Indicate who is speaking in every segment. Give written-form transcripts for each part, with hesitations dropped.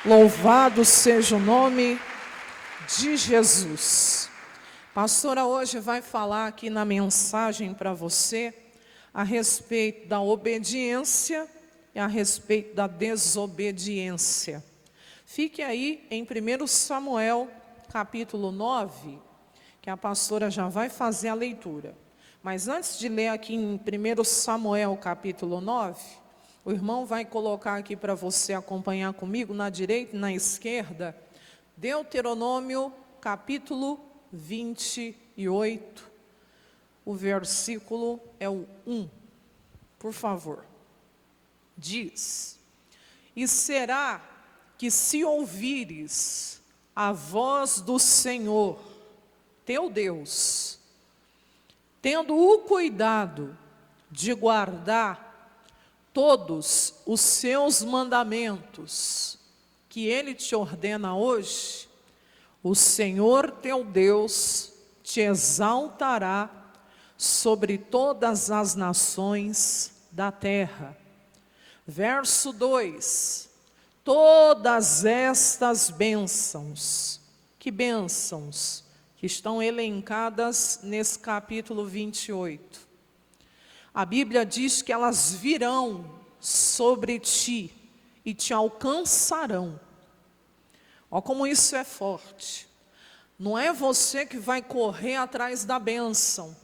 Speaker 1: Louvado seja o nome de Jesus. Pastora hoje vai falar aqui na mensagem para você a respeito da obediência e a respeito da desobediência. Fique aí em 1 Samuel, capítulo 9, que a pastora já vai fazer a leitura. Mas antes de ler aqui em 1 Samuel, capítulo 9, o irmão vai colocar aqui para você acompanhar comigo, na direita e na esquerda, Deuteronômio, capítulo 28, o versículo é o 1, por favor. Diz: E será que se ouvires a voz do Senhor, teu Deus, tendo o cuidado de guardar todos os seus mandamentos que Ele te ordena hoje, o Senhor teu Deus te exaltará sobre todas as nações da terra. Verso 2: Todas estas bênçãos, que bênçãos que estão elencadas nesse capítulo 28. A Bíblia diz que elas virão sobre ti e te alcançarão. Olha como isso é forte. Não é você que vai correr atrás da bênção.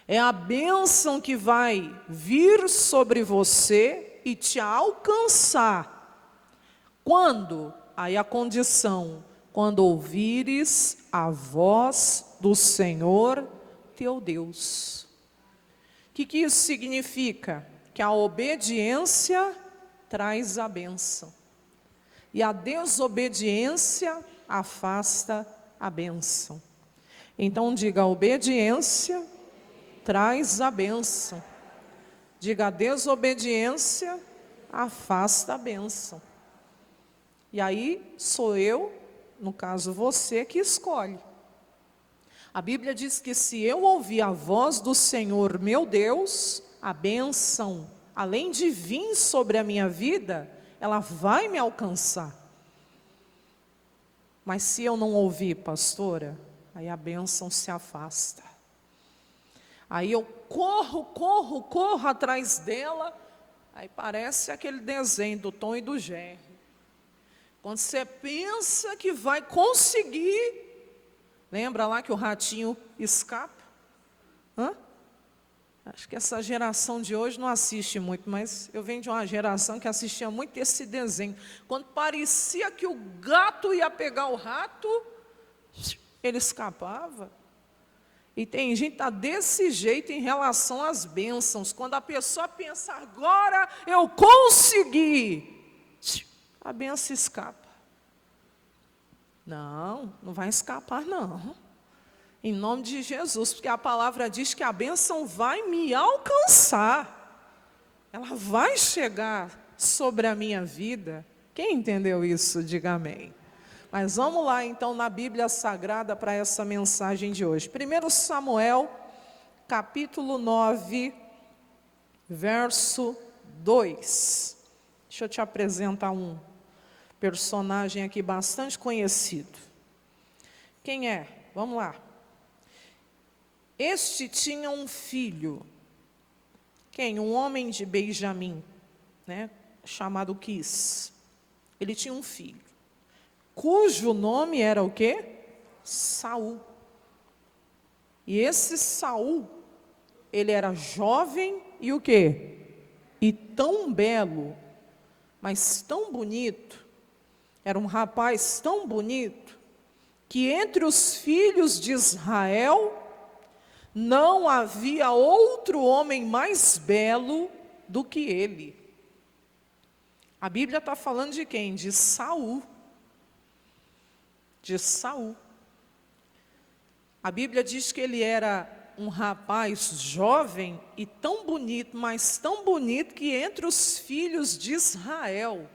Speaker 1: É a bênção que vai vir sobre você e te alcançar. Quando? Aí a condição: quando ouvires a voz do Senhor teu Deus. O que isso significa? Que a obediência traz a bênção. E a desobediência afasta a bênção. Então diga: a obediência traz a bênção. Diga: a desobediência afasta a bênção. E aí sou eu, no caso você, que escolhe. A Bíblia diz que se eu ouvir a voz do Senhor meu Deus, a bênção, além de vir sobre a minha vida, ela vai me alcançar. Mas se eu não ouvir, pastora, aí a bênção se afasta. Aí eu corro atrás dela, aí parece aquele desenho do Tom e do Jerry. Quando você pensa que vai conseguir, lembra lá que o ratinho escapa? Acho que essa geração de hoje não assiste muito, mas eu venho de uma geração que assistia muito esse desenho. Quando parecia que o gato ia pegar o rato, ele escapava. E tem gente que está desse jeito em relação às bênçãos. Quando a pessoa pensa: agora eu consegui, a bênção escapa. Não vai escapar não. Em nome de Jesus, porque a palavra diz que a bênção vai me alcançar. Ela vai chegar sobre a minha vida. Quem entendeu isso, diga amém. Mas vamos lá então na Bíblia Sagrada para essa mensagem de hoje. 1 Samuel, capítulo 9, verso 2. Deixa eu te apresentar um personagem aqui bastante conhecido. Quem é? Vamos lá. Este tinha um filho. Quem? Um homem de Benjamim, chamado Quis. Ele tinha um filho, cujo nome era o quê? Saul. E esse Saul, ele era jovem e o quê? E tão belo, mas tão bonito. Era um rapaz tão bonito, que entre os filhos de Israel, não havia outro homem mais belo do que ele. A Bíblia está falando de quem? De Saul. De Saul. A Bíblia diz que ele era um rapaz jovem e tão bonito, mas tão bonito que entre os filhos de Israel.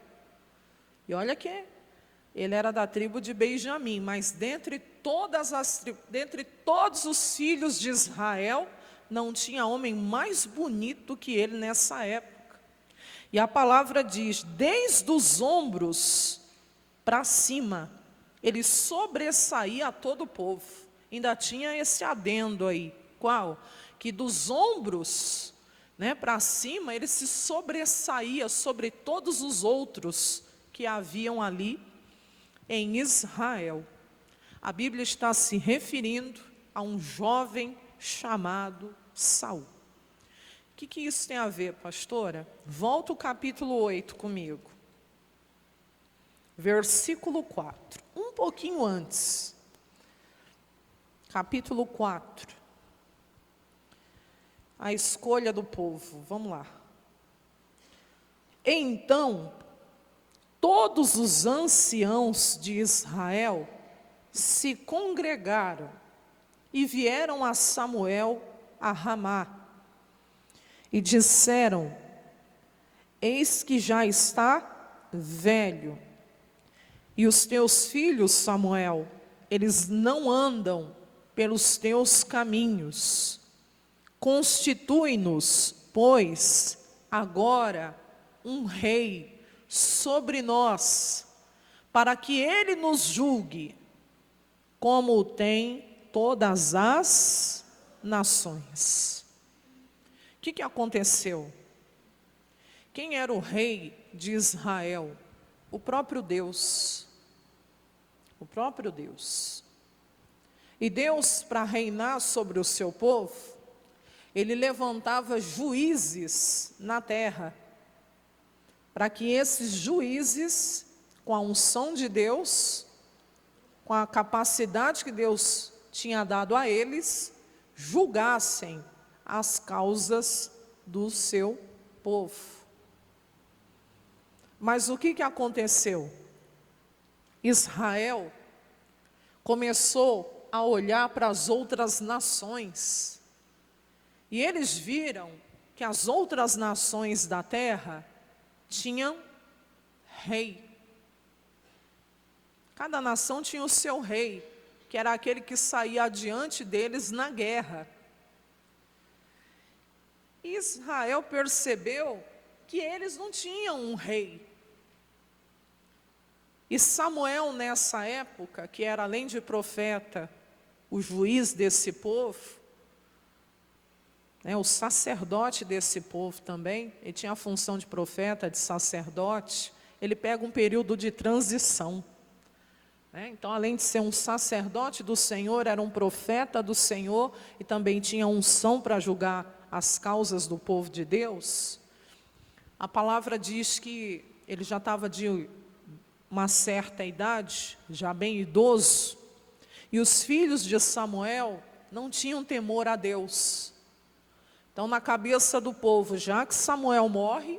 Speaker 1: E olha que ele era da tribo de Benjamim, mas dentre todos os filhos de Israel, não tinha homem mais bonito do que ele nessa época. E a palavra diz: desde os ombros para cima, ele sobressaía a todo o povo. Ainda tinha esse adendo aí. Qual? Que dos ombros, para cima, ele se sobressaía sobre todos os outros que haviam ali em Israel. A Bíblia está se referindo a um jovem chamado Saul. O que isso tem a ver, pastora? Volta o capítulo 8 comigo. Versículo 4. Um pouquinho antes. Capítulo 4. A escolha do povo. Vamos lá. Então, todos os anciãos de Israel se congregaram e vieram a Samuel a Ramá e disseram: eis que já está velho, e os teus filhos, Samuel, eles não andam pelos teus caminhos. Constitui-nos, pois, agora um rei sobre nós, para que ele nos julgue, como o tem todas as nações. O que aconteceu? Quem era o rei de Israel? O próprio Deus. O próprio Deus. E Deus, para reinar sobre o seu povo, ele levantava juízes na terra, para que esses juízes, com a unção de Deus, com a capacidade que Deus tinha dado a eles, julgassem as causas do seu povo. Mas o que aconteceu? Israel começou a olhar para as outras nações, e eles viram que as outras nações da terra tinham rei. Cada nação tinha o seu rei, que era aquele que saía adiante deles na guerra. Israel percebeu que eles não tinham um rei. E Samuel, nessa época, que era além de profeta, o juiz desse povo, o sacerdote desse povo também, ele tinha a função de profeta, de sacerdote, ele pega um período de transição. Então, além de ser um sacerdote do Senhor, era um profeta do Senhor e também tinha unção para julgar as causas do povo de Deus. A palavra diz que ele já estava de uma certa idade, já bem idoso, e os filhos de Samuel não tinham temor a Deus. Então, na cabeça do povo, já que Samuel morre,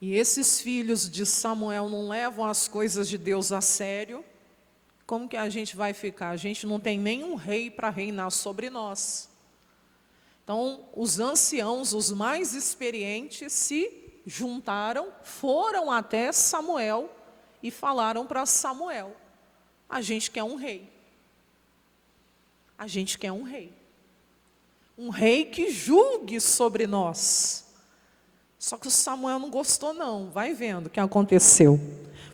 Speaker 1: e esses filhos de Samuel não levam as coisas de Deus a sério, como que a gente vai ficar? A gente não tem nenhum rei para reinar sobre nós. Então, os anciãos, os mais experientes, se juntaram, foram até Samuel e falaram para Samuel: a gente quer um rei. A gente quer um rei. Um rei que julgue sobre nós. Só que o Samuel não gostou não, vai vendo o que aconteceu.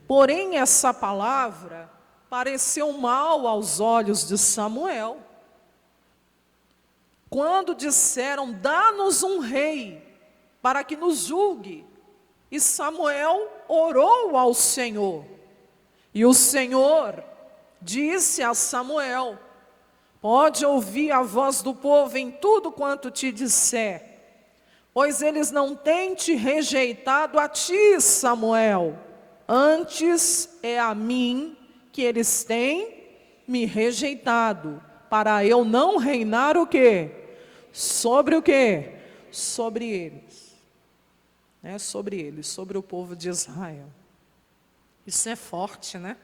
Speaker 1: Porém, essa palavra pareceu mal aos olhos de Samuel. Quando disseram: dá-nos um rei, para que nos julgue. E Samuel orou ao Senhor. E o Senhor disse a Samuel: pode ouvir a voz do povo em tudo quanto te disser, pois eles não têm te rejeitado a ti, Samuel, antes é a mim que eles têm me rejeitado, para eu não reinar o quê? Sobre o quê? Sobre eles. Sobre eles, sobre o povo de Israel. Isso é forte, né?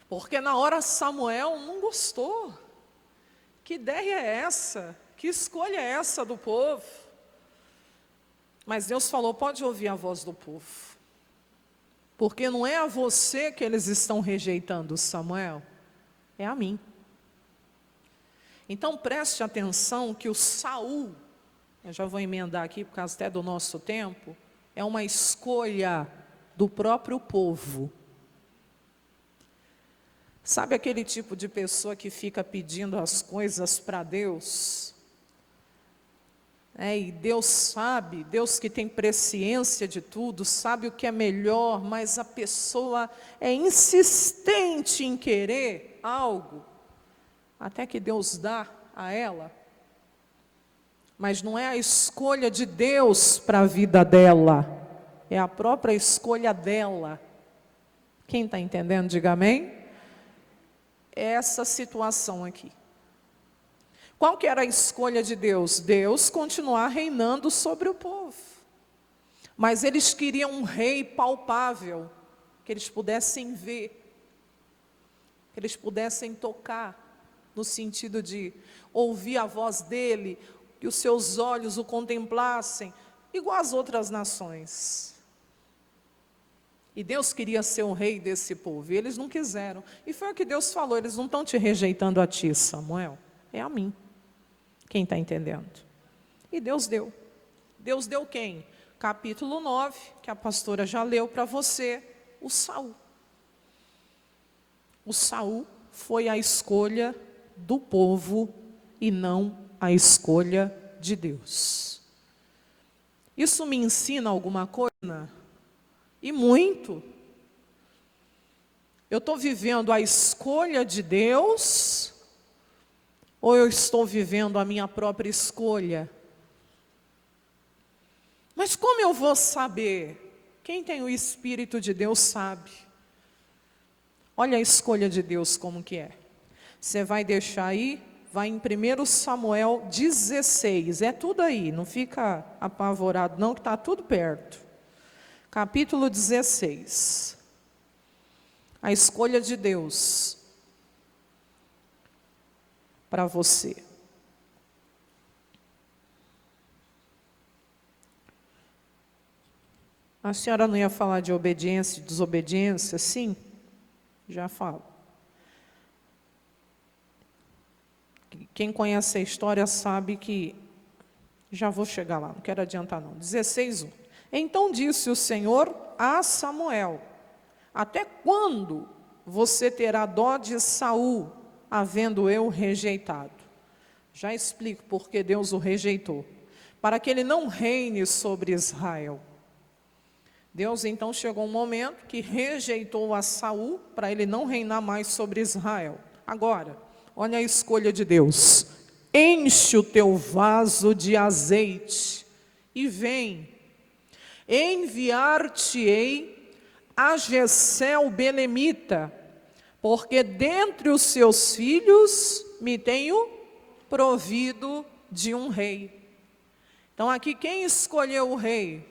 Speaker 1: Porque na hora Samuel não gostou. Que ideia é essa? Que escolha é essa do povo? Mas Deus falou: pode ouvir a voz do povo. Porque não é a você que eles estão rejeitando, Samuel, é a mim. Então preste atenção que o Saul, eu já vou emendar aqui por causa até do nosso tempo, é uma escolha do próprio povo, Sabe aquele tipo de pessoa que fica pedindo as coisas para Deus? E Deus sabe, Deus que tem presciência de tudo, sabe o que é melhor, mas a pessoa é insistente em querer algo, até que Deus dá a ela. Mas não é a escolha de Deus para a vida dela, é a própria escolha dela. Quem está entendendo, diga amém. Essa situação aqui. Qual que era a escolha de Deus? Deus continuar reinando sobre o povo. Mas eles queriam um rei palpável, que eles pudessem ver, que eles pudessem tocar, no sentido de ouvir a voz dele, que os seus olhos o contemplassem, igual às outras nações. E Deus queria ser o rei desse povo, e eles não quiseram. E foi o que Deus falou, eles não estão te rejeitando a ti, Samuel, é a mim. Quem está entendendo? E Deus deu. Deus deu quem? Capítulo 9, que a pastora já leu para você, o Saul. O Saul foi a escolha do povo e não a escolha de Deus. Isso me ensina alguma coisa? E muito. Eu estou vivendo a escolha de Deus, ou eu estou vivendo a minha própria escolha? Mas como eu vou saber? Quem tem o Espírito de Deus sabe. Olha a escolha de Deus como que é. Você vai deixar aí, vai em 1 Samuel 16, é tudo aí, não fica apavorado não, que está tudo perto. Capítulo 16, a escolha de Deus para você. A senhora não ia falar de obediência e desobediência? Sim, já falo. Quem conhece a história sabe que, já vou chegar lá, não quero adiantar não. 16:1. Então disse o Senhor a Samuel: até quando você terá dó de Saul, havendo eu rejeitado? Já explico porque Deus o rejeitou. Para que ele não reine sobre Israel. Deus então chegou um momento que rejeitou a Saul, para ele não reinar mais sobre Israel. Agora, olha a escolha de Deus. Enche o teu vaso de azeite e vem. Enviar-te-ei a Jessé o belemita, porque dentre os seus filhos me tenho provido de um rei. Então aqui quem escolheu o rei?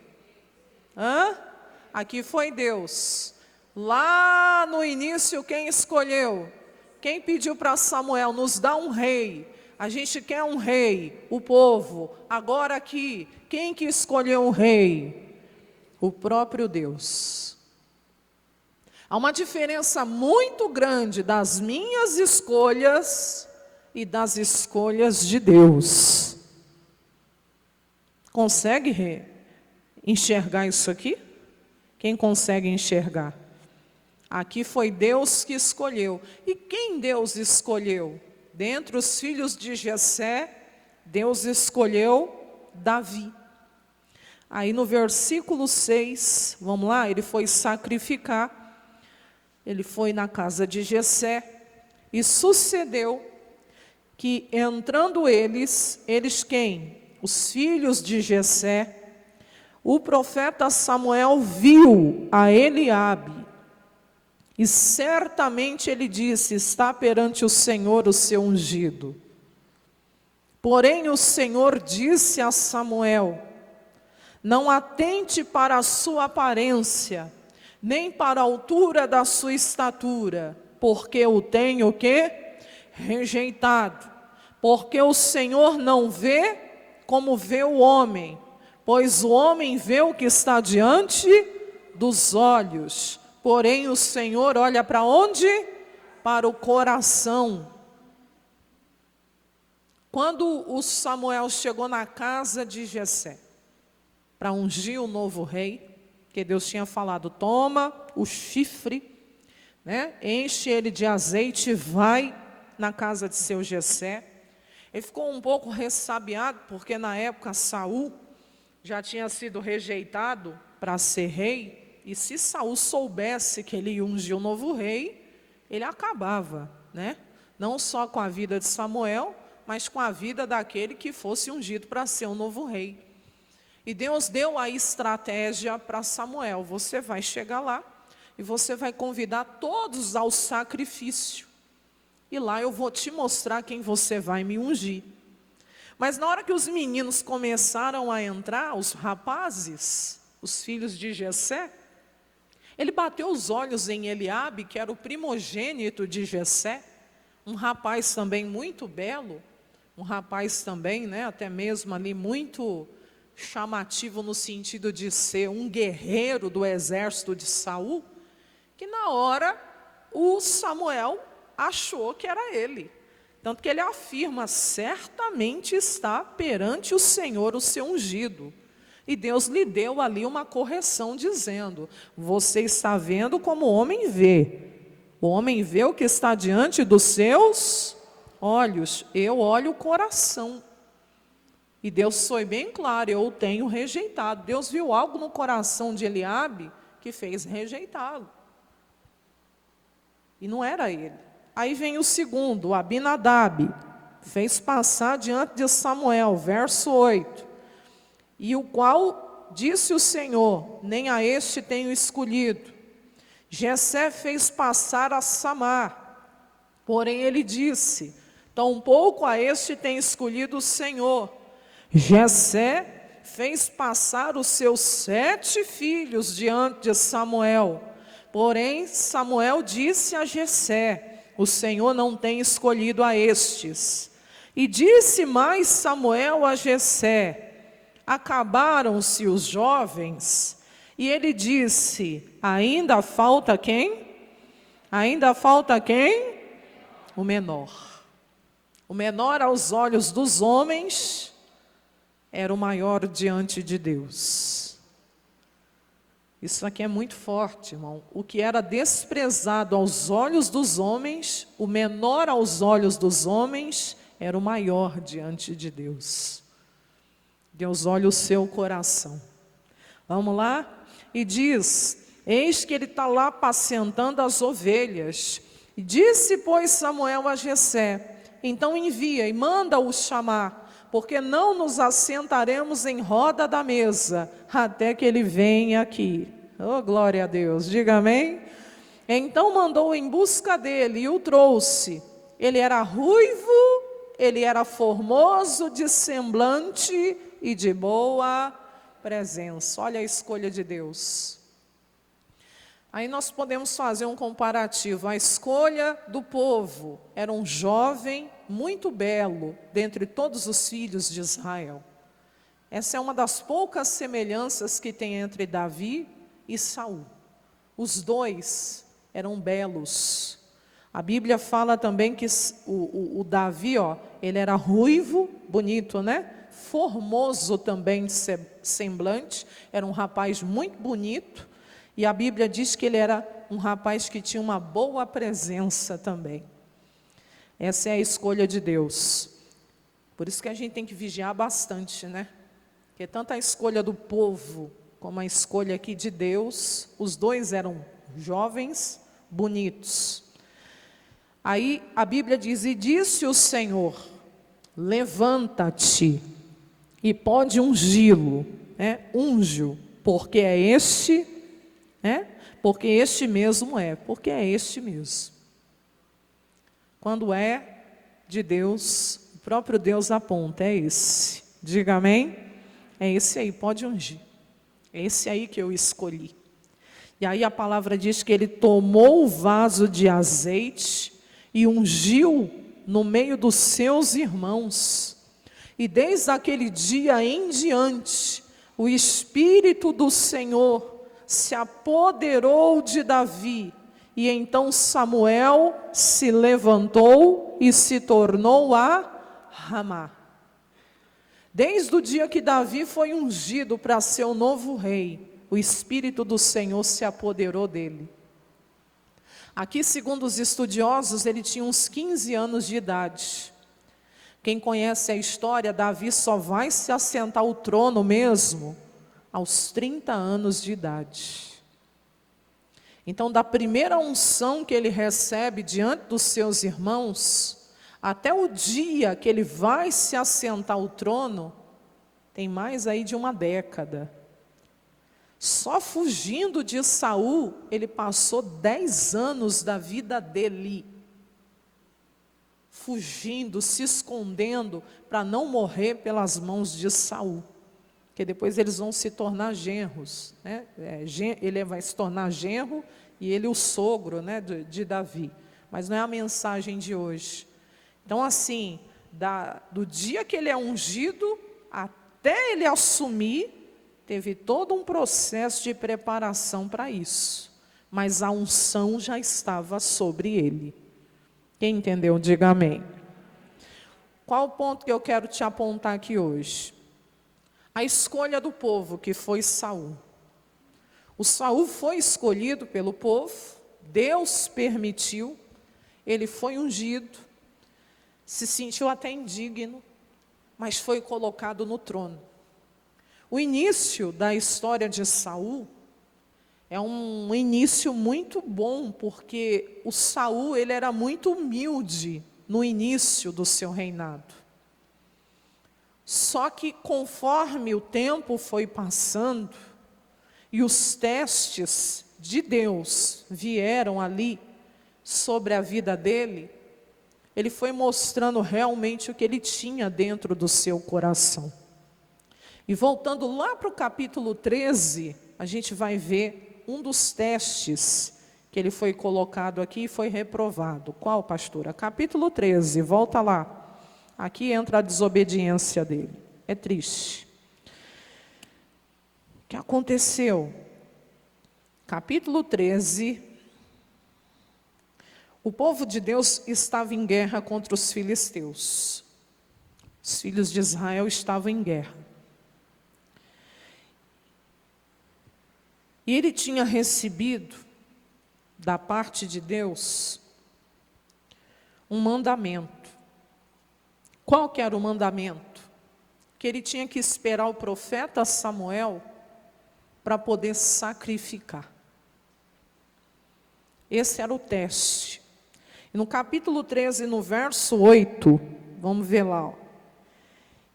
Speaker 1: Aqui foi Deus. Lá no início quem escolheu? Quem pediu para Samuel, nos dá um rei? A gente quer um rei, o povo. Agora aqui, quem que escolheu o rei? O próprio Deus. Há uma diferença muito grande das minhas escolhas e das escolhas de Deus. Consegue enxergar isso aqui? Quem consegue enxergar? Aqui foi Deus que escolheu. E quem Deus escolheu? Dentre os filhos de Jessé, Deus escolheu Davi. Aí no versículo 6, vamos lá, ele foi sacrificar, ele foi na casa de Jessé, e sucedeu que entrando eles quem? Os filhos de Jessé, o profeta Samuel viu a Eliabe, e certamente ele disse, está perante o Senhor o seu ungido. Porém o Senhor disse a Samuel, não atente para a sua aparência, nem para a altura da sua estatura, porque o tenho o quê? Rejeitado. Porque o Senhor não vê como vê o homem, pois o homem vê o que está diante dos olhos. Porém o Senhor olha para onde? Para o coração. Quando o Samuel chegou na casa de Jessé, para ungir o novo rei, que Deus tinha falado, toma o chifre, né? Enche ele de azeite e vai na casa de seu Jessé. Ele ficou um pouco ressabiado, porque na época Saul já tinha sido rejeitado para ser rei, e se Saul soubesse que ele ia ungir o novo rei, ele acabava, né? Não só com a vida de Samuel, mas com a vida daquele que fosse ungido para ser o novo rei. E Deus deu a estratégia para Samuel: você vai chegar lá e você vai convidar todos ao sacrifício. E lá eu vou te mostrar quem você vai me ungir. Mas na hora que os meninos começaram a entrar, os rapazes, os filhos de Jessé, ele bateu os olhos em Eliabe, que era o primogênito de Jessé, um rapaz também muito belo, um rapaz também, né, até mesmo ali muito chamativo no sentido de ser um guerreiro do exército de Saul, que na hora o Samuel achou que era ele. Tanto que ele afirma: certamente está perante o Senhor o seu ungido. E Deus lhe deu ali uma correção, dizendo: você está vendo como o homem vê. O homem vê o que está diante dos seus olhos, eu olho o coração. E Deus foi bem claro: eu o tenho rejeitado. Deus viu algo no coração de Eliabe que fez rejeitá-lo. E não era ele. Aí vem o segundo, o Abinadab, fez passar diante de Samuel, verso 8. E o qual disse o Senhor: nem a este tenho escolhido. Jessé fez passar a Samar, porém ele disse: tampouco a este tem escolhido o Senhor. Jessé fez passar os seus 7 filhos diante de Samuel, porém Samuel disse a Jessé: o Senhor não tem escolhido a estes. E disse mais Samuel a Jessé: acabaram-se os jovens. E ele disse: ainda falta quem? Ainda falta quem? O menor. O menor aos olhos dos homens era o maior diante de Deus. Isso aqui é muito forte, irmão. O que era desprezado aos olhos dos homens, o menor aos olhos dos homens, era o maior diante de Deus. Deus olha o seu coração. Vamos lá? E diz: eis que ele está lá apacentando as ovelhas. E disse, pois, Samuel a Jessé: então envia e manda-o chamar, porque não nos assentaremos em roda da mesa, até que ele venha aqui. Oh, glória a Deus, diga amém. Então mandou em busca dele e o trouxe. Ele era ruivo, ele era formoso de semblante e de boa presença. Olha a escolha de Deus. Aí nós podemos fazer um comparativo. A escolha do povo era um jovem muito belo dentre todos os filhos de Israel. Essa é uma das poucas semelhanças que tem entre Davi e Saul. Os dois eram belos. A Bíblia fala também que o Davi, ele era ruivo, bonito, né? Formoso também de semblante, era um rapaz muito bonito, e a Bíblia diz que ele era um rapaz que tinha uma boa presença também. Essa é a escolha de Deus. Por isso que a gente tem que vigiar bastante, né? Porque tanto a escolha do povo, como a escolha aqui de Deus, os dois eram jovens, bonitos. Aí a Bíblia diz: e disse o Senhor: levanta-te e pode ungí-lo, unge-o, porque é este, porque este mesmo porque é este mesmo. Quando é de Deus, o próprio Deus aponta: é esse, diga amém, é esse aí, pode ungir, é esse aí que eu escolhi. E aí a palavra diz que ele tomou o vaso de azeite e ungiu no meio dos seus irmãos. E desde aquele dia em diante, o Espírito do Senhor se apoderou de Davi. E então Samuel se levantou e se tornou a Ramá. Desde o dia que Davi foi ungido para ser o novo rei, o Espírito do Senhor se apoderou dele. Aqui, segundo os estudiosos, ele tinha uns 15 anos de idade. Quem conhece a história, Davi só vai se assentar ao trono mesmo aos 30 anos de idade. Então, da primeira unção que ele recebe diante dos seus irmãos, até o dia que ele vai se assentar ao trono, tem mais aí de uma década. Só fugindo de Saul, ele passou 10 anos da vida dele. Fugindo, se escondendo, para não morrer pelas mãos de Saul. Porque depois eles vão se tornar genros, né? Ele vai se tornar genro e ele o sogro, né, de Davi. Mas não é a mensagem de hoje. Então assim, do dia que ele é ungido, até ele assumir, teve todo um processo de preparação para isso. Mas a unção já estava sobre ele. Quem entendeu, diga amém. Qual o ponto que eu quero te apontar aqui hoje? A escolha do povo, que foi Saul. O Saul foi escolhido pelo povo, Deus permitiu, ele foi ungido, se sentiu até indigno, mas foi colocado no trono. O início da história de Saul é um início muito bom, porque o Saul, ele era muito humilde no início do seu reinado. Só que conforme o tempo foi passando, e os testes de Deus vieram ali sobre a vida dele, ele foi mostrando realmente o que ele tinha dentro do seu coração. E voltando lá para o capítulo 13, a gente vai ver um dos testes que ele foi colocado aqui e foi reprovado. Qual, pastora? Capítulo 13, volta lá. Aqui entra a desobediência dele. É triste. O que aconteceu? Capítulo 13. O povo de Deus estava em guerra contra os filisteus. Os filhos de Israel estavam em guerra. E ele tinha recebido, da parte de Deus, um mandamento. Qual que era o mandamento? Que ele tinha que esperar o profeta Samuel para poder sacrificar. Esse era o teste. E no capítulo 13, no verso 8, vamos ver lá. Ó.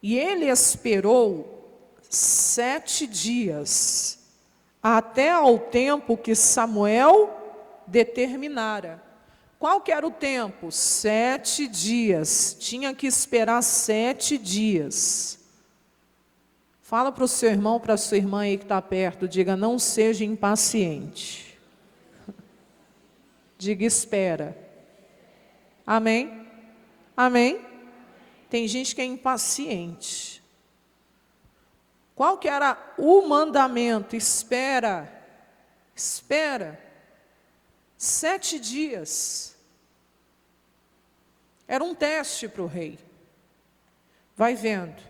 Speaker 1: E ele esperou 7 dias, até ao tempo que Samuel determinara. Qual que era o tempo? 7 dias. Tinha que esperar 7 dias. Fala para o seu irmão, para a sua irmã aí que está perto, diga, não seja impaciente. Diga, espera. Amém? Amém? Tem gente que é impaciente. Qual que era o mandamento? Espera. Espera. 7 dias. Era um teste para o rei. Vai vendo.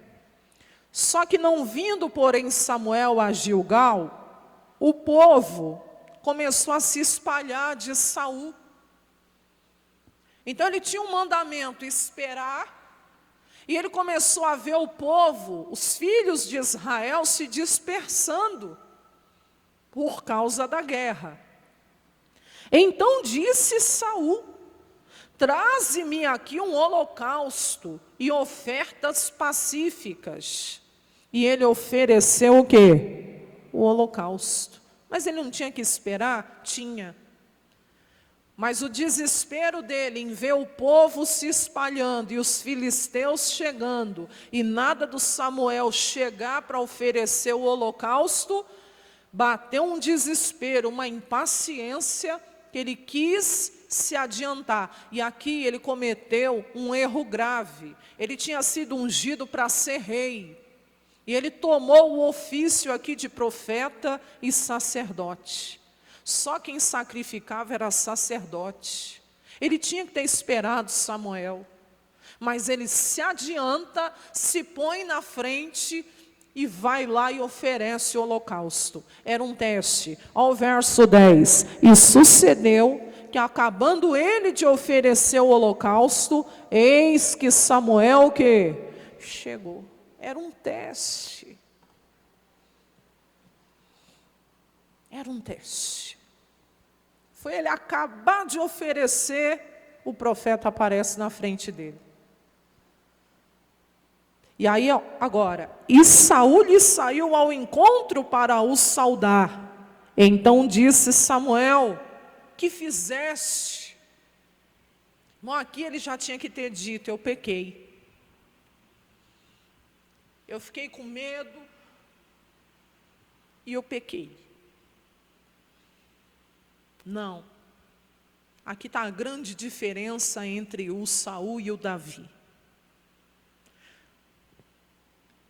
Speaker 1: Só que não vindo, porém, Samuel a Gilgal, o povo começou a se espalhar de Saul. Então ele tinha um mandamento, esperar, e ele começou a ver o povo, os filhos de Israel, se dispersando por causa da guerra. Então disse Saul, traze-me aqui um holocausto e ofertas pacíficas. E ele ofereceu o quê? O holocausto. Mas ele não tinha que esperar? Tinha. Mas o desespero dele em ver o povo se espalhando e os filisteus chegando, e nada do Samuel chegar para oferecer o holocausto, bateu um desespero, uma impaciência, que ele quis se adiantar. E aqui ele cometeu um erro grave. Ele tinha sido ungido para ser rei. E ele tomou o ofício aqui de profeta e sacerdote. Só quem sacrificava era sacerdote. Ele tinha que ter esperado Samuel. Mas ele se adianta, se põe na frente e vai lá e oferece o holocausto. Era um teste. Olha o verso 10. E sucedeu que acabando ele de oferecer o holocausto, eis que Samuel que chegou. Era um teste. Era um teste. Foi ele acabar de oferecer, o profeta aparece na frente dele. E aí, agora, e Saul lhe saiu ao encontro para o saudar. Então disse Samuel: que fizeste? Bom, aqui ele já tinha que ter dito: eu pequei. Eu fiquei com medo e eu pequei. Não. Aqui está a grande diferença entre o Saul e o Davi.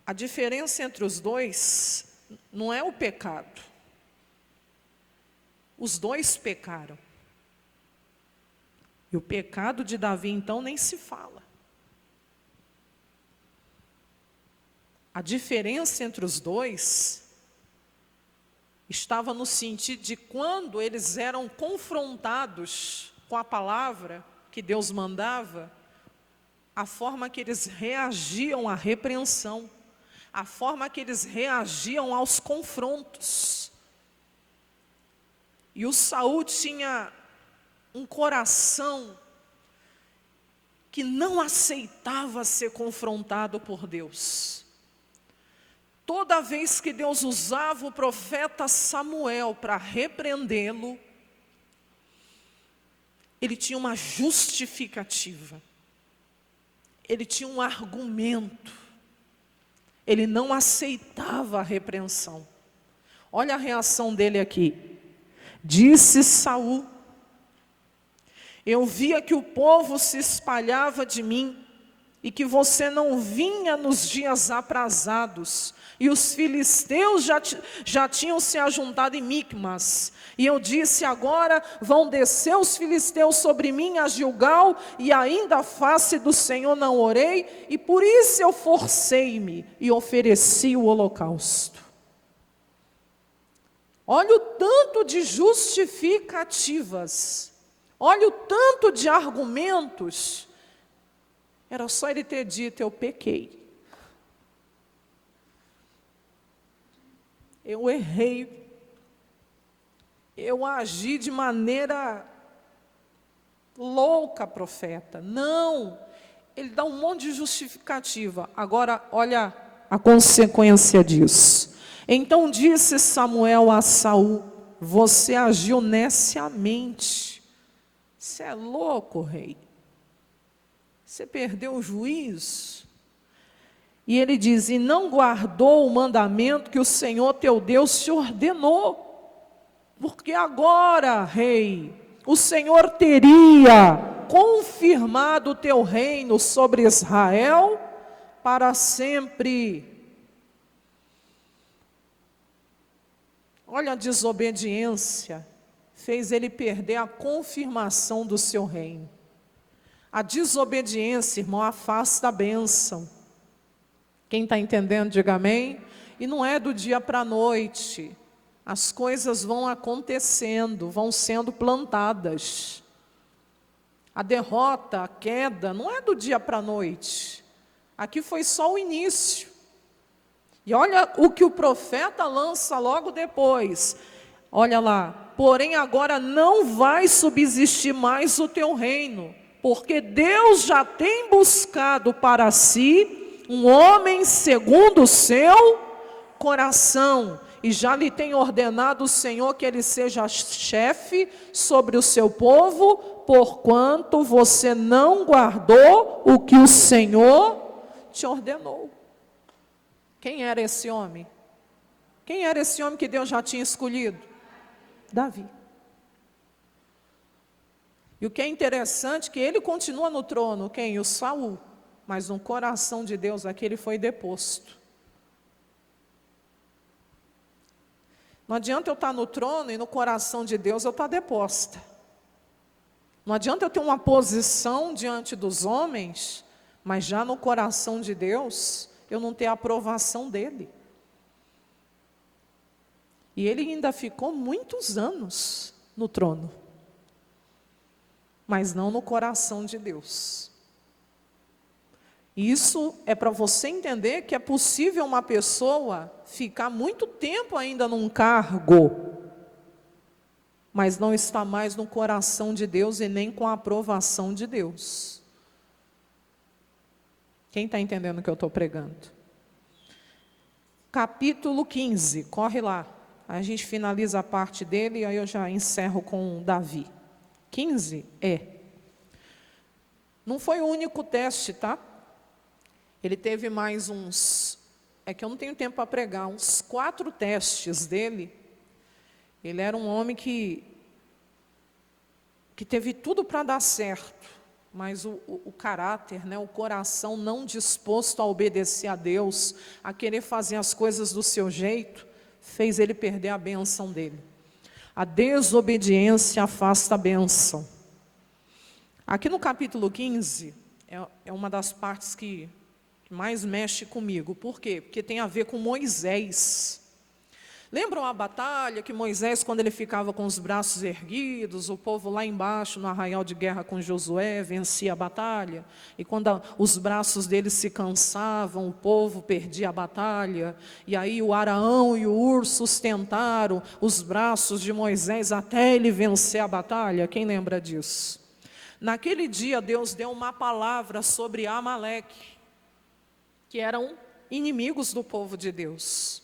Speaker 1: A diferença entre os dois não é o pecado. Os dois pecaram. E o pecado de Davi, então, nem se fala. A diferença entre os dois estava no sentido de quando eles eram confrontados com a palavra que Deus mandava, a forma que eles reagiam à repreensão, a forma que eles reagiam aos confrontos. E o Saul tinha um coração que não aceitava ser confrontado por Deus. Toda vez que Deus usava o profeta Samuel para repreendê-lo, ele tinha uma justificativa, ele tinha um argumento, ele não aceitava a repreensão. Olha a reação dele aqui. Disse Saul: eu via que o povo se espalhava de mim, e que você não vinha nos dias aprazados, e os filisteus já tinham se ajuntado em Micmas, e eu disse: agora vão descer os filisteus sobre mim a Gilgal, e ainda a face do Senhor não orei, e por isso eu forcei-me e ofereci o holocausto. Olha o tanto de justificativas, olha o tanto de argumentos. Era só ele ter dito: eu pequei, eu errei, eu agi de maneira louca, profeta. Não, ele dá um monte de justificativa. Agora, olha a consequência disso. Então disse Samuel a Saul: você agiu neciamente. Você é louco, rei. Você perdeu o juízo. E ele diz: e não guardou o mandamento que o Senhor teu Deus te ordenou. Porque agora, rei, o Senhor teria confirmado o teu reino sobre Israel para sempre. Olha a desobediência, fez ele perder a confirmação do seu reino. A desobediência, irmão, afasta a bênção. Quem está entendendo, diga amém. E não é do dia para a noite. As coisas vão acontecendo, vão sendo plantadas. A derrota, a queda, não é do dia para a noite. Aqui foi só o início. E olha o que o profeta lança logo depois. Olha lá: porém agora não vai subsistir mais o teu reino, porque Deus já tem buscado para si um homem segundo o seu coração, e já lhe tem ordenado o Senhor que ele seja chefe sobre o seu povo, porquanto você não guardou o que o Senhor te ordenou. Quem era esse homem? Quem era esse homem que Deus já tinha escolhido? Davi. E o que é interessante é que ele continua no trono. Quem? O Saul. Mas no coração de Deus aqui ele foi deposto. Não adianta eu estar no trono e no coração de Deus eu estar deposta. Não adianta eu ter uma posição diante dos homens, mas já no coração de Deus eu não ter a aprovação dele. E ele ainda ficou muitos anos no trono. mas não no coração de Deus. Isso é para você entender que é possível uma pessoa ficar muito tempo ainda num cargo, mas não está mais no coração de Deus e nem com a aprovação de Deus. Quem está entendendo o que eu estou pregando? Capítulo 15, corre lá. A gente finaliza a parte dele e aí eu já encerro com Davi. 15 não foi o único teste, tá? Ele teve mais uns, é que eu não tenho tempo para pregar, uns 4 testes dele. Ele era um homem que teve tudo para dar certo, mas o caráter, né, o coração não disposto a obedecer a Deus, a querer fazer as coisas do seu jeito, fez ele perder a bênção dele. A desobediência afasta a bênção. Aqui no capítulo 15, é uma das partes que mais mexe comigo. Por quê? Porque tem a ver com Moisés. Lembram a batalha que Moisés, quando ele ficava com os braços erguidos, o povo lá embaixo, no arraial de guerra com Josué, vencia a batalha? E quando os braços dele se cansavam, o povo perdia a batalha. E aí o Araão e o Hur sustentaram os braços de Moisés até ele vencer a batalha. Quem lembra disso? Naquele dia, Deus deu uma palavra sobre Amaleque, que eram inimigos do povo de Deus.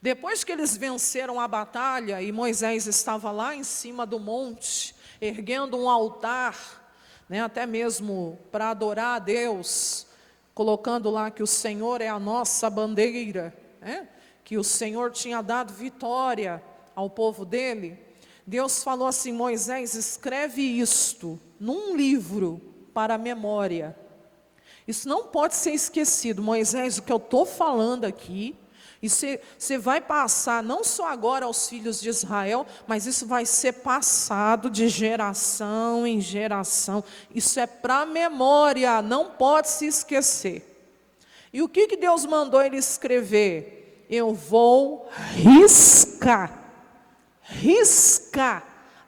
Speaker 1: Depois que eles venceram a batalha e Moisés estava lá em cima do monte, erguendo um altar, né, até mesmo para adorar a Deus, colocando lá que o Senhor é a nossa bandeira, né, que o Senhor tinha dado vitória ao povo dele, Deus falou assim: Moisés, escreve isto num livro para a memória. Isso não pode ser esquecido. Moisés, o que eu estou falando aqui, e você vai passar não só agora aos filhos de Israel, mas isso vai ser passado de geração em geração. Isso é para a memória, não pode se esquecer. E o que Deus mandou ele escrever? Eu vou riscar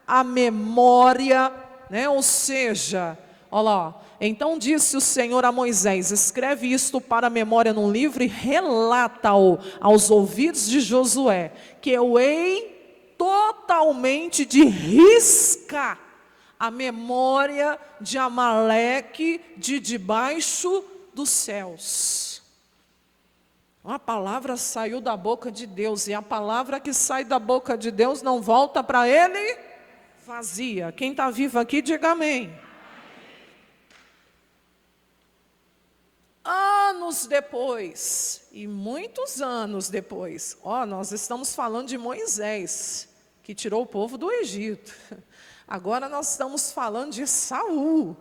Speaker 1: a memória, né? Ou seja, olha lá, então disse o Senhor a Moisés: escreve isto para a memória num livro e relata-o aos ouvidos de Josué, que eu hei totalmente de riscar a memória de Amaleque de debaixo dos céus. Uma palavra saiu da boca de Deus, e a palavra que sai da boca de Deus não volta para ele vazia. Quem está vivo aqui, diga amém. Anos depois, e muitos anos depois, nós estamos falando de Moisés, que tirou o povo do Egito. Agora nós estamos falando de Saul.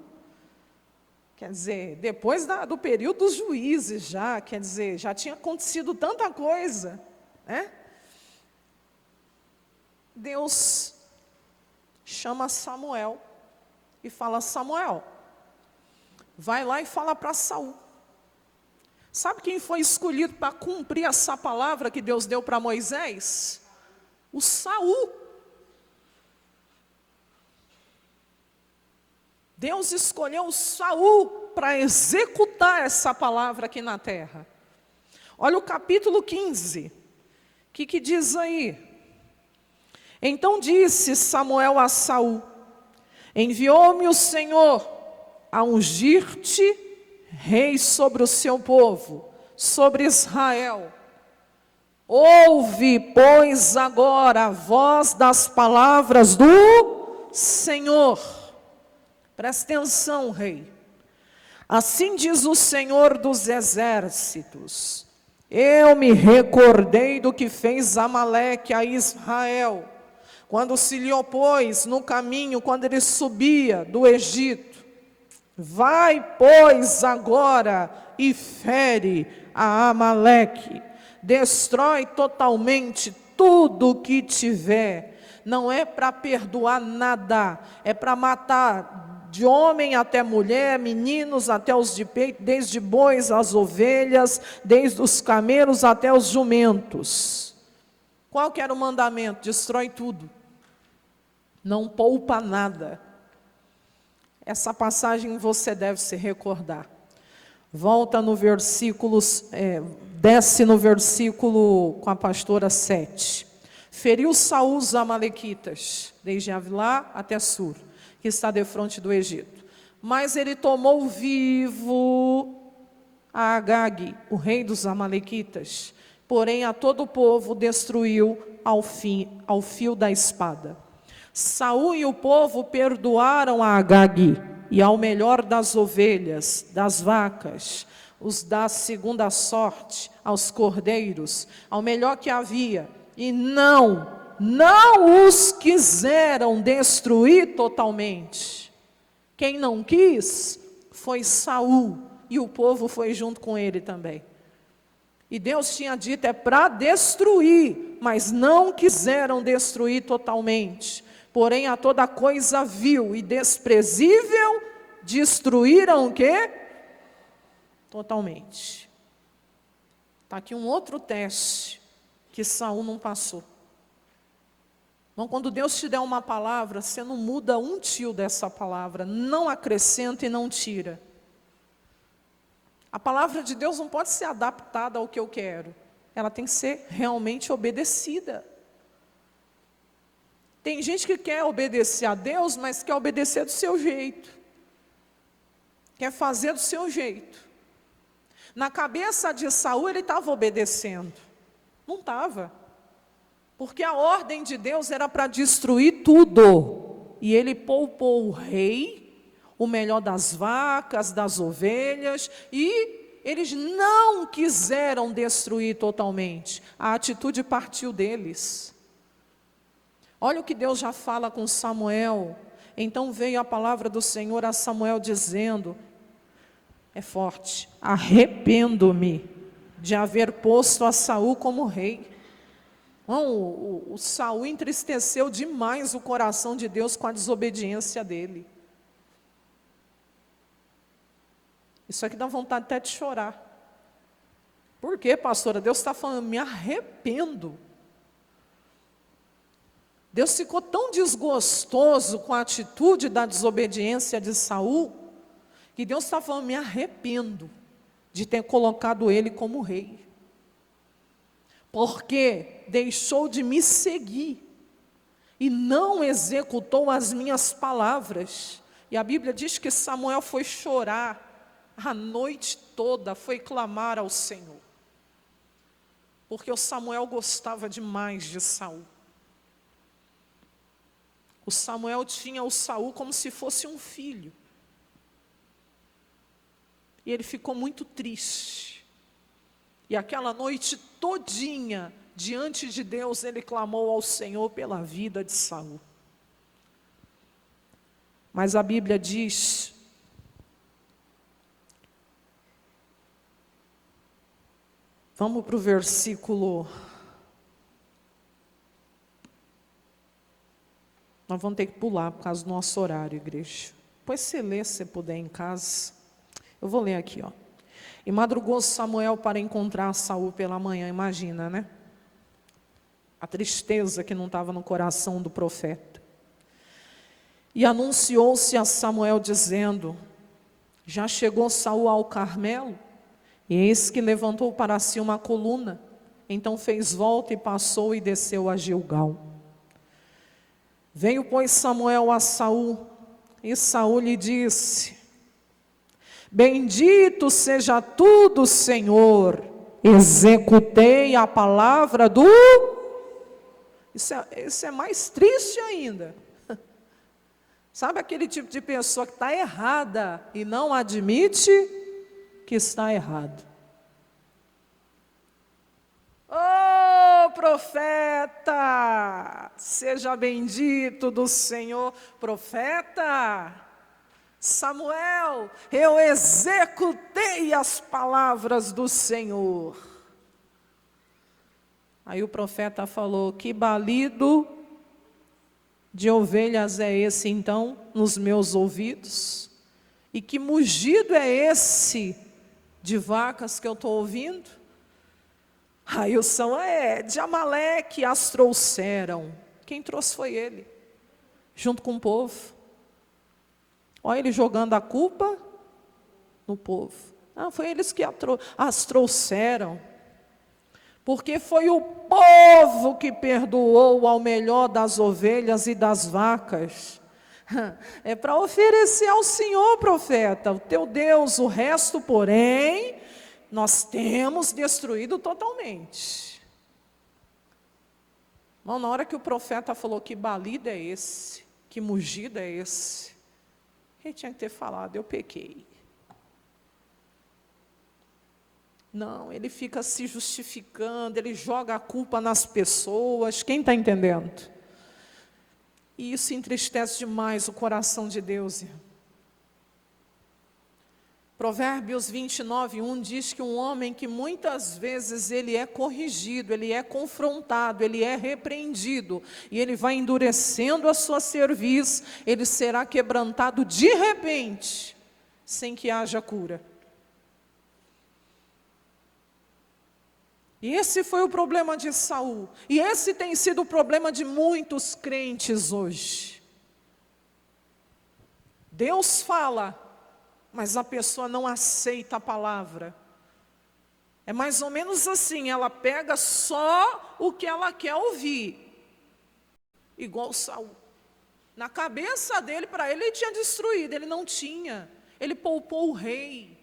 Speaker 1: Quer dizer, depois do período dos juízes já, quer dizer, já tinha acontecido tanta coisa, né? Deus chama Samuel e fala: Samuel, vai lá e fala para Saul. Sabe quem foi escolhido para cumprir essa palavra que Deus deu para Moisés? O Saul. Deus escolheu o Saul para executar essa palavra aqui na terra. Olha o capítulo 15. O que diz aí? Então disse Samuel a Saul: enviou-me o Senhor a ungir-te rei sobre o seu povo, sobre Israel. Ouve, pois, agora a voz das palavras do Senhor. Presta atenção, rei. Assim diz o Senhor dos exércitos: eu me recordei do que fez Amaleque a Israel, quando se lhe opôs no caminho, quando ele subia do Egito. Vai, pois, agora e fere a Amaleque, destrói totalmente tudo o que tiver. Não é para perdoar nada, é para matar de homem até mulher, meninos até os de peito, desde bois às ovelhas, desde os camelos até os jumentos. Qual que era o mandamento? Destrói tudo, não poupa nada. Essa passagem você deve se recordar. Volta no versículo, desce no versículo com a pastora 7. Feriu Saul os amalequitas, desde Avilá até Sur, que está defronte do Egito. Mas ele tomou vivo a Agag, o rei dos amalequitas, porém a todo o povo destruiu ao fio da espada. Saul e o povo perdoaram a Agag, e ao melhor das ovelhas, das vacas, os da segunda sorte, aos cordeiros, ao melhor que havia, e não os quiseram destruir totalmente. Quem não quis foi Saul, e o povo foi junto com ele também. E Deus tinha dito, é para destruir, mas não quiseram destruir totalmente. Porém, a toda coisa vil e desprezível, destruíram o quê? Totalmente. Está aqui um outro teste que Saul não passou. Então, quando Deus te der uma palavra, você não muda um tio dessa palavra, não acrescenta e não tira. A palavra de Deus não pode ser adaptada ao que eu quero. Ela tem que ser realmente obedecida. Tem gente que quer obedecer a Deus, mas quer obedecer do seu jeito. Quer fazer do seu jeito. Na cabeça de Saul, ele estava obedecendo. Não estava. Porque a ordem de Deus era para destruir tudo. E ele poupou o rei, o melhor das vacas, das ovelhas, e eles não quiseram destruir totalmente. A atitude partiu deles. Olha o que Deus já fala com Samuel. Então veio a palavra do Senhor a Samuel dizendo, é forte, arrependo-me de haver posto a Saul como rei. O Saul entristeceu demais o coração de Deus com a desobediência dele. Isso aqui dá vontade até de chorar. Por quê, pastora? Deus está falando, me arrependo. Deus ficou tão desgostoso com a atitude da desobediência de Saul, que Deus está falando, me arrependo de ter colocado ele como rei. Porque deixou de me seguir e não executou as minhas palavras. E a Bíblia diz que Samuel foi chorar a noite toda, foi clamar ao Senhor. Porque o Samuel gostava demais de Saul. O Samuel tinha o Saul como se fosse um filho. E ele ficou muito triste. E aquela noite todinha, diante de Deus, ele clamou ao Senhor pela vida de Saul. Mas a Bíblia diz, vamos para o versículo, nós vamos ter que pular por causa do nosso horário, igreja. Depois você lê, se você puder em casa. Eu vou ler aqui, ó. E madrugou Samuel para encontrar Saul pela manhã, imagina, né? A tristeza que não estava no coração do profeta. E anunciou-se a Samuel dizendo, já chegou Saul ao Carmelo? E eis que levantou para si uma coluna, então fez volta e passou e desceu a Gilgal. Veio, pois, Samuel a Saul, e Saul lhe disse, bendito seja tu do Senhor, executei a palavra do... Isso é mais triste ainda. Sabe aquele tipo de pessoa que está errada e não admite que está errado? Ô profeta, seja bendito do Senhor. Profeta, Samuel, eu executei as palavras do Senhor. Aí o profeta falou, que balido de ovelhas é esse então nos meus ouvidos? E que mugido é esse de vacas que eu estou ouvindo? Aí o som de Amaleque as trouxeram. Quem trouxe foi ele, junto com o povo. Olha ele jogando a culpa no povo. Ah, foi eles que as trouxeram. Porque foi o povo que perdoou ao melhor das ovelhas e das vacas. É para oferecer ao Senhor, profeta, o teu Deus. O resto, porém, nós temos destruído totalmente. Irmão, na hora que o profeta falou que balido é esse, que mugido é esse, ele tinha que ter falado, eu pequei. Não, ele fica se justificando, ele joga a culpa nas pessoas. Quem está entendendo? E isso entristece demais o coração de Deus. Provérbios 29:1 diz que um homem que muitas vezes ele é corrigido, ele é confrontado, ele é repreendido, e ele vai endurecendo a sua cerviz, ele será quebrantado de repente, sem que haja cura. E esse foi o problema de Saul. E esse tem sido o problema de muitos crentes hoje. Deus fala, mas a pessoa não aceita a palavra. É mais ou menos assim, ela pega só o que ela quer ouvir. Igual Saul. Na cabeça dele, para ele tinha destruído, ele não tinha. Ele poupou o rei.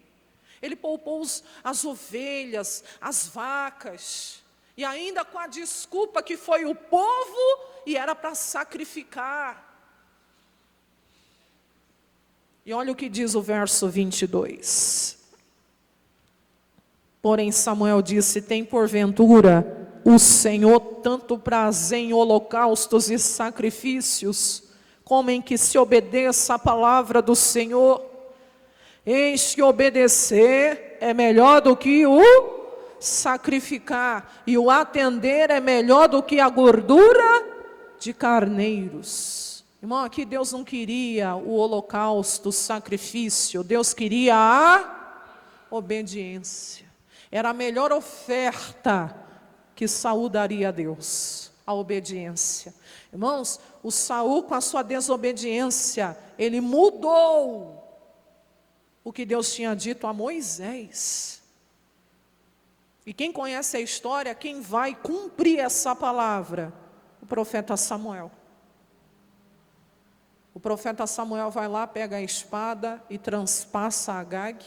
Speaker 1: Ele poupou as ovelhas, as vacas, e ainda com a desculpa que foi o povo e era para sacrificar. E olha o que diz o verso 22. Porém Samuel disse, tem porventura o Senhor tanto prazer em holocaustos e sacrifícios, como em que se obedeça a palavra do Senhor? Eis que obedecer é melhor do que o sacrificar, e o atender é melhor do que a gordura de carneiros. Irmão, aqui Deus não queria o holocausto, o sacrifício, Deus queria a obediência. Era a melhor oferta que Saul daria a Deus, a obediência. Irmãos, o Saul com a sua desobediência, ele mudou o que Deus tinha dito a Moisés. E quem conhece a história, quem vai cumprir essa palavra? O profeta Samuel. O profeta Samuel vai lá, pega a espada e transpassa Agag.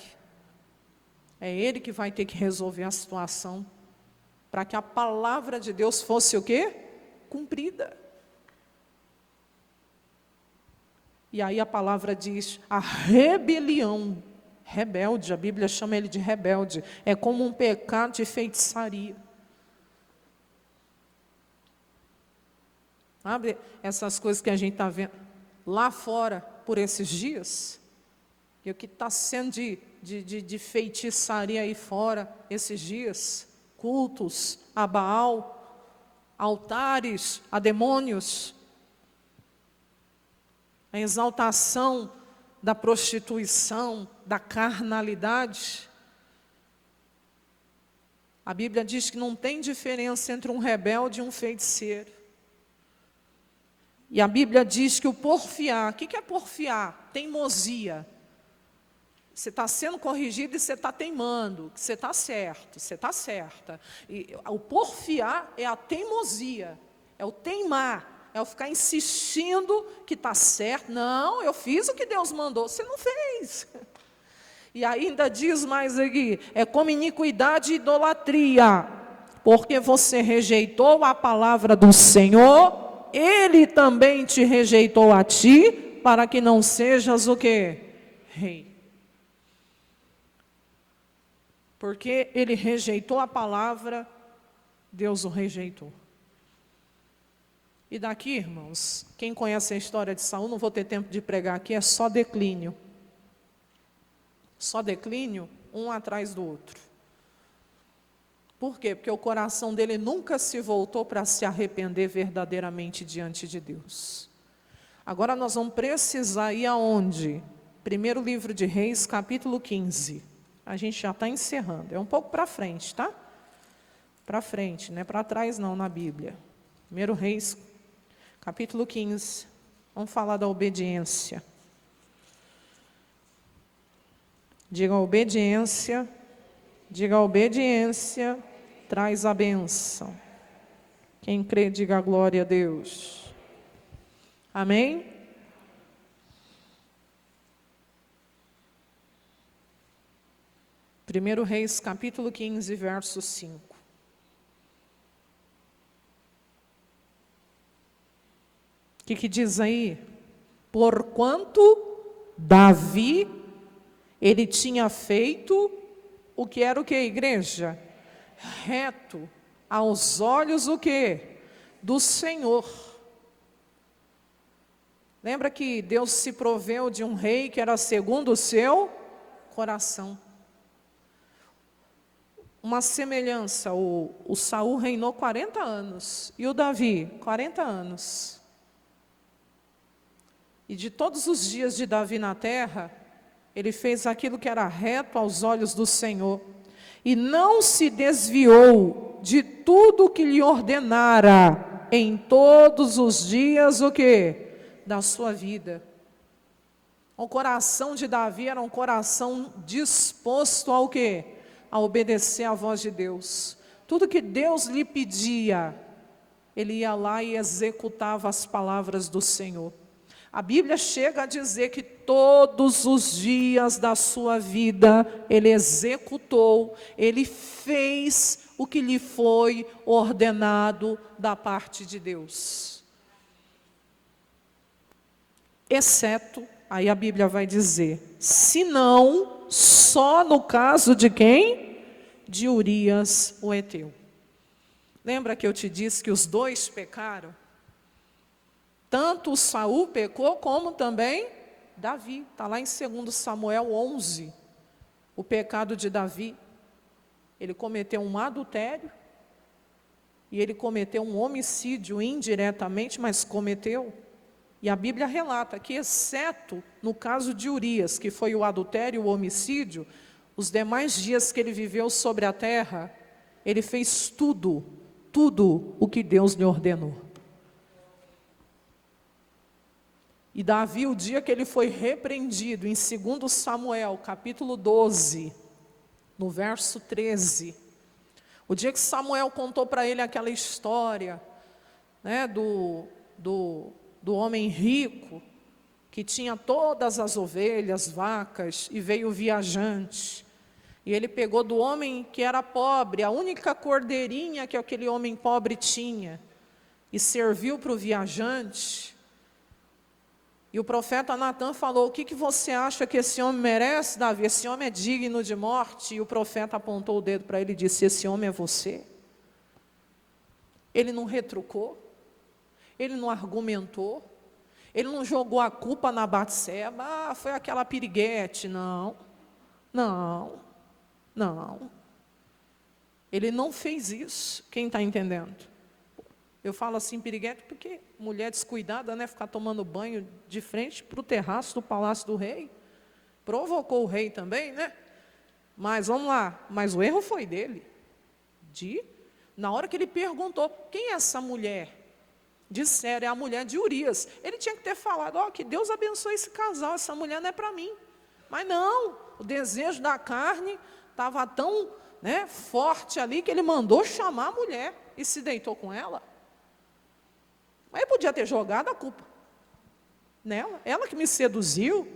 Speaker 1: É ele que vai ter que resolver a situação, para que a palavra de Deus fosse o quê? Cumprida. E aí a palavra diz, a rebelião, rebelde, a Bíblia chama ele de rebelde, é como um pecado de feitiçaria. Sabe essas coisas que a gente está vendo lá fora por esses dias? E o que está sendo de feitiçaria aí fora esses dias? Cultos a Baal, altares a demônios, a exaltação da prostituição, da carnalidade. A Bíblia diz que não tem diferença entre um rebelde e um feiticeiro. E a Bíblia diz que o porfiar, o que é porfiar? Teimosia. Você está sendo corrigido e você está teimando, que você está certo, você está certa. E o porfiar é a teimosia, é o teimar. É o ficar insistindo que está certo. Não, eu fiz o que Deus mandou. Você não fez. E ainda diz mais aqui, é como iniquidade e idolatria. Porque você rejeitou a palavra do Senhor, Ele também te rejeitou a ti, para que não sejas o quê? Rei. Porque ele rejeitou a palavra, Deus o rejeitou. E daqui, irmãos, quem conhece a história de Saul, não vou ter tempo de pregar aqui, é só declínio. Só declínio, um atrás do outro. Por quê? Porque o coração dele nunca se voltou para se arrepender verdadeiramente diante de Deus. Agora nós vamos precisar ir aonde? Primeiro livro de Reis, capítulo 15. A gente já está encerrando, é um pouco para frente, tá? Para frente, não é para trás não na Bíblia. Primeiro Reis, capítulo 15, vamos falar da obediência. Diga obediência. Diga obediência traz a bênção. Quem crê, diga glória a Deus. Amém? Primeiro Reis, capítulo 15, verso 5. O que diz aí? Porquanto Davi, ele tinha feito o que era o que, igreja? Reto aos olhos o que? Do Senhor. Lembra que Deus se proveu de um rei que era segundo o seu coração. Uma semelhança, o Saul reinou 40 anos e o Davi 40 anos. E de todos os dias de Davi na terra, ele fez aquilo que era reto aos olhos do Senhor. E não se desviou de tudo que lhe ordenara em todos os dias o quê? Da sua vida. O coração de Davi era um coração disposto ao quê? A obedecer à voz de Deus. Tudo que Deus lhe pedia, ele ia lá e executava as palavras do Senhor. A Bíblia chega a dizer que todos os dias da sua vida, ele executou, ele fez o que lhe foi ordenado da parte de Deus. Exceto, aí a Bíblia vai dizer, senão, só no caso de quem? De Urias, o heteu. Lembra que eu te disse que os dois pecaram? Tanto Saul pecou, como também Davi. Está lá em 2 Samuel 11, o pecado de Davi. Ele cometeu um adultério, e ele cometeu um homicídio indiretamente, mas cometeu. E a Bíblia relata que, exceto no caso de Urias, que foi o adultério e o homicídio, os demais dias que ele viveu sobre a terra, ele fez tudo o que Deus lhe ordenou. E Davi, o dia que ele foi repreendido, em 2 Samuel, capítulo 12, no verso 13, o dia que Samuel contou para ele aquela história, né, do homem rico, que tinha todas as ovelhas, vacas, e veio o viajante, e ele pegou do homem que era pobre, a única cordeirinha que aquele homem pobre tinha, e serviu para o viajante. E o profeta Natã falou, o que você acha que esse homem merece, Davi? Esse homem é digno de morte. E o profeta apontou o dedo para ele e disse, esse homem é você. Ele não retrucou, ele não argumentou, ele não jogou a culpa na Batseba, foi aquela piriguete, não. Ele não fez isso, quem está entendendo? Eu falo assim, piriguete, porque mulher descuidada, né, ficar tomando banho de frente para o terraço do palácio do rei. Provocou o rei também, né? Mas vamos lá, mas o erro foi dele. Na hora que ele perguntou, quem é essa mulher? Disseram, é a mulher de Urias. Ele tinha que ter falado, que Deus abençoe esse casal, essa mulher não é para mim. Mas não, o desejo da carne estava tão, né, forte ali, que ele mandou chamar a mulher e se deitou com ela. Mas ele podia ter jogado a culpa nela. Ela que me seduziu,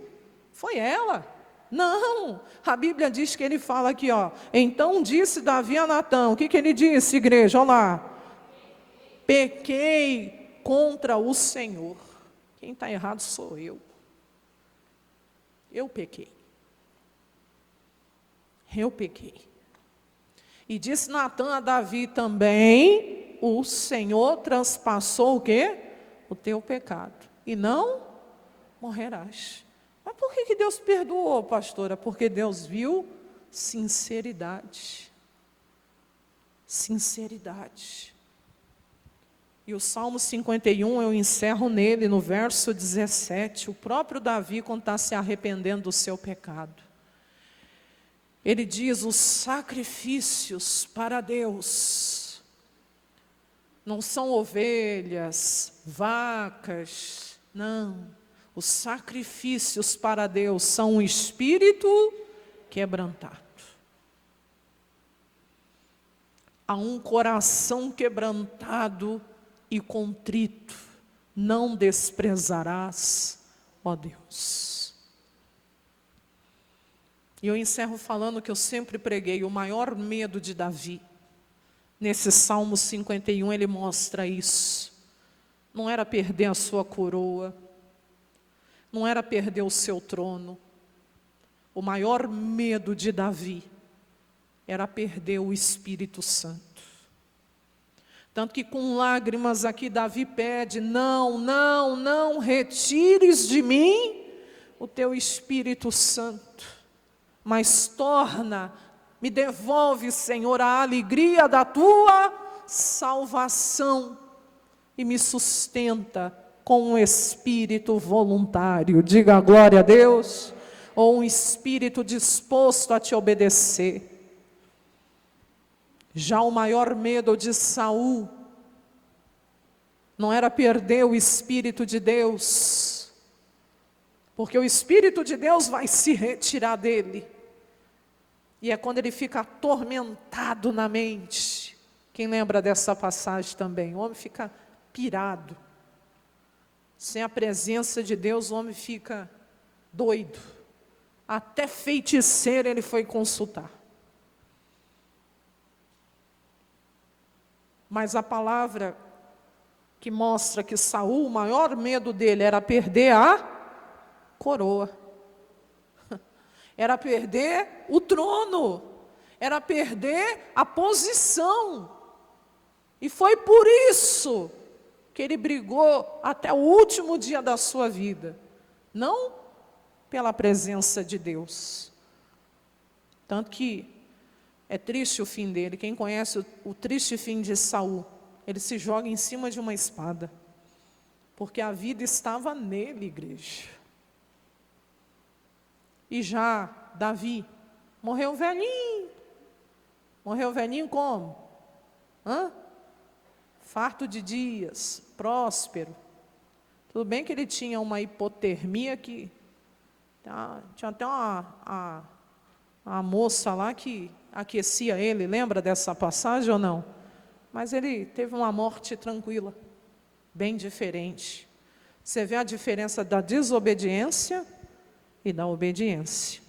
Speaker 1: foi ela. Não, a Bíblia diz que ele fala aqui, então disse Davi a Natã, o que ele disse, igreja? Olha lá, pequei contra o Senhor. Quem está errado sou eu. Eu pequei. E disse Natã a Davi também, o Senhor transpassou o quê? O teu pecado. E não morrerás. Mas por que Deus perdoou, pastora? Porque Deus viu sinceridade. Sinceridade. E o Salmo 51, eu encerro nele, no verso 17, o próprio Davi, quando está se arrependendo do seu pecado. Ele diz, os sacrifícios para Deus não são ovelhas, vacas, não. Os sacrifícios para Deus são um espírito quebrantado. A um coração quebrantado e contrito não desprezarás, ó Deus. E eu encerro falando que eu sempre preguei, o maior medo de Davi. Nesse Salmo 51 ele mostra isso. Não era perder a sua coroa, não era perder o seu trono. O maior medo de Davi era perder o Espírito Santo. Tanto que com lágrimas aqui Davi pede, não retires de mim o teu Espírito Santo, mas me devolve, Senhor, a alegria da tua salvação e me sustenta com um espírito voluntário. Diga glória a Deus, ou um espírito disposto a te obedecer. Já o maior medo de Saul não era perder o Espírito de Deus, porque o Espírito de Deus vai se retirar dele. E é quando ele fica atormentado na mente. Quem lembra dessa passagem também? O homem fica pirado. Sem a presença de Deus, o homem fica doido. Até feiticeiro ele foi consultar. Mas a palavra que mostra que Saul, o maior medo dele era perder a coroa. Era perder o trono. Era perder a posição. E foi por isso que ele brigou até o último dia da sua vida. Não pela presença de Deus. Tanto que é triste o fim dele. Quem conhece o triste fim de Saul, ele se joga em cima de uma espada. Porque a vida estava nele, igreja. E já Davi morreu velhinho. Morreu velhinho como? Farto de dias, próspero. Tudo bem que ele tinha uma hipotermia que... tinha até uma moça lá que aquecia ele, lembra dessa passagem ou não? Mas ele teve uma morte tranquila, bem diferente. Você vê a diferença da desobediência e da obediência.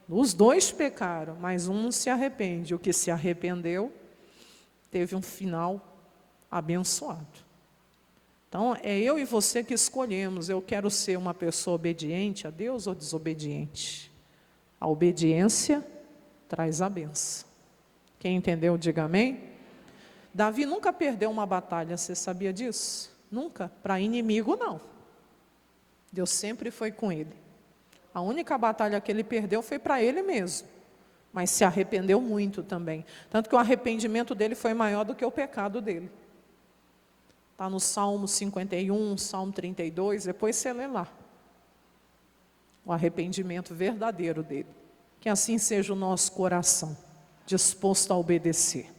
Speaker 1: Os dois pecaram, mas um se arrepende. O que se arrependeu teve um final abençoado. Então, é eu e você que escolhemos. Eu quero ser uma pessoa obediente a Deus ou desobediente? A obediência traz a bênção. Quem entendeu, diga amém. Davi nunca perdeu uma batalha, você sabia disso? Nunca, para inimigo não. Deus sempre foi com ele. A única batalha que ele perdeu foi para ele mesmo, mas se arrependeu muito também. Tanto que o arrependimento dele foi maior do que o pecado dele. Está no Salmo 51, Salmo 32, depois você lê lá. O arrependimento verdadeiro dele. Que assim seja o nosso coração, disposto a obedecer.